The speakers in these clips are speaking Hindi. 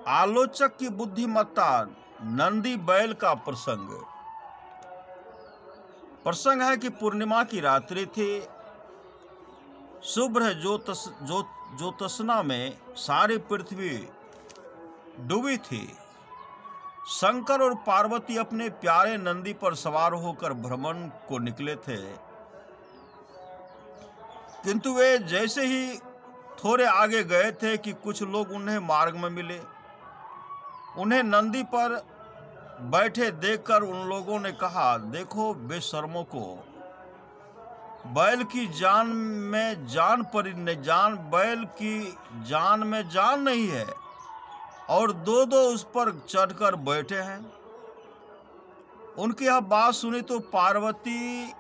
आलोचक की बुद्धिमत्ता, नंदी बैल का प्रसंग है कि पूर्णिमा की रात्रि थी। शुभ्र ज्योत्सना में सारी पृथ्वी डूबी थी। शंकर और पार्वती अपने प्यारे नंदी पर सवार होकर भ्रमण को निकले थे, किंतु वे जैसे ही थोड़े आगे गए थे कि कुछ लोग उन्हें मार्ग में मिले। उन्हें नंदी पर बैठे देखकर उन लोगों ने कहा, देखो बेशर्मों को, बैल की जान में जान परी नहीं, बैल की जान में जान नहीं है और दो दो उस पर चढ़कर बैठे हैं। उनकी यह बात सुनी तो पार्वती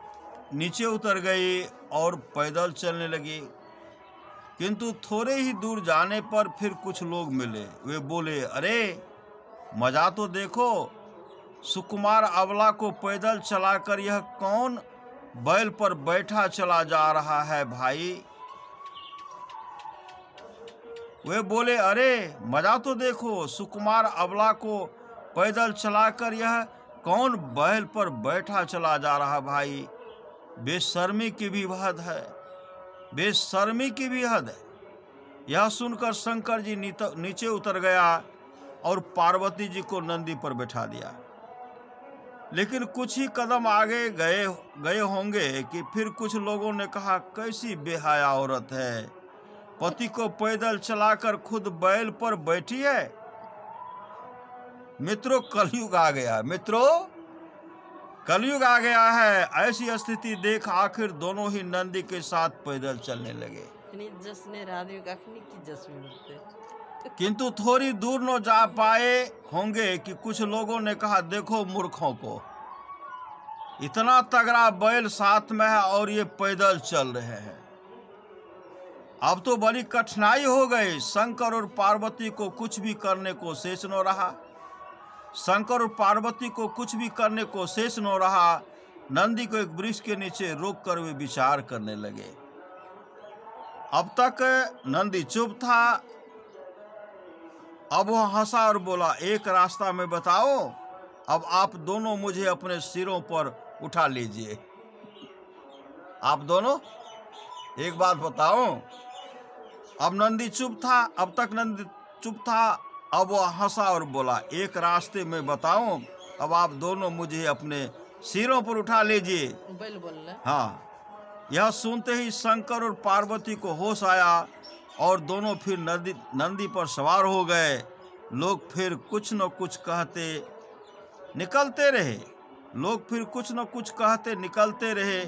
नीचे उतर गई और पैदल चलने लगी, किंतु थोड़े ही दूर जाने पर फिर कुछ लोग मिले। वे बोले, अरे मजा तो देखो, सुकुमार अबला को पैदल चलाकर यह कौन बैल पर बैठा चला जा रहा है भाई। वे बोले, अरे मजा तो देखो, सुकुमार अबला को पैदल चलाकर यह कौन बैल पर बैठा चला जा रहा भाई। बेशर्मी की भी हद है, बेशर्मी की भी हद है। यह सुनकर शंकर जी नीचे उतर गया और पार्वती जी को नंदी पर बैठा दिया। लेकिन कुछ ही कदम आगे गए होंगे कि फिर कुछ लोगों ने कहा, कैसी बेहया औरत है, पति को पैदल चलाकर खुद बैल पर बैठी है। मित्रों, कलयुग आ गया, मित्रों कलयुग आ गया है। ऐसी स्थिति देख आखिर दोनों ही नंदी के साथ पैदल चलने लगे। किंतु थोड़ी दूर न जा पाए होंगे कि कुछ लोगों ने कहा, देखो मूर्खों को, इतना तगड़ा बैल साथ में है और ये पैदल चल रहे हैं। अब तो बड़ी कठिनाई हो गई। शंकर और पार्वती को कुछ भी करने को शेष न रहा। शंकर और पार्वती को कुछ भी करने को शेष न रहा। नंदी को एक वृक्ष के नीचे रोककर वे विचार करने लगे। अब तक नंदी चुप था, अब वह हंसा और बोला, एक रास्ता में बताओ, अब आप दोनों मुझे अपने सिरों पर उठा लीजिए। आप दोनों एक बात बताओ। अब नंदी चुप था, अब तक नंदी चुप था, अब वह हंसा और बोला, एक रास्ते में बताओ, अब आप दोनों मुझे अपने सिरों पर उठा लीजिए। हाँ, यह सुनते ही शंकर और पार्वती को होश आया और दोनों फिर नंदी पर सवार हो गए। लोग फिर कुछ न कुछ कहते निकलते रहे।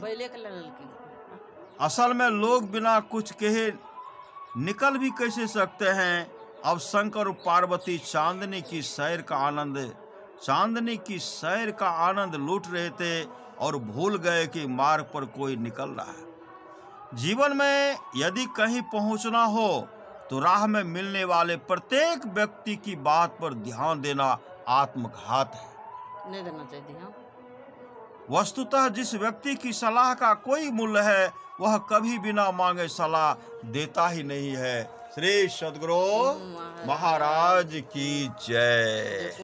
असल में लोग बिना कुछ कहे निकल भी कैसे सकते हैं। अब शंकर और पार्वती चांदनी की सैर का आनंद लूट रहे थे और भूल गए कि मार्ग पर कोई निकल रहा है। जीवन में यदि कहीं पहुंचना हो तो राह में मिलने वाले प्रत्येक व्यक्ति की बात पर ध्यान देना आत्मघात है। नहीं देना चाहिए। वस्तुतः जिस व्यक्ति की सलाह का कोई मूल्य है, वह कभी बिना मांगे सलाह देता ही नहीं है। श्री सद्गुरु महाराज की जय।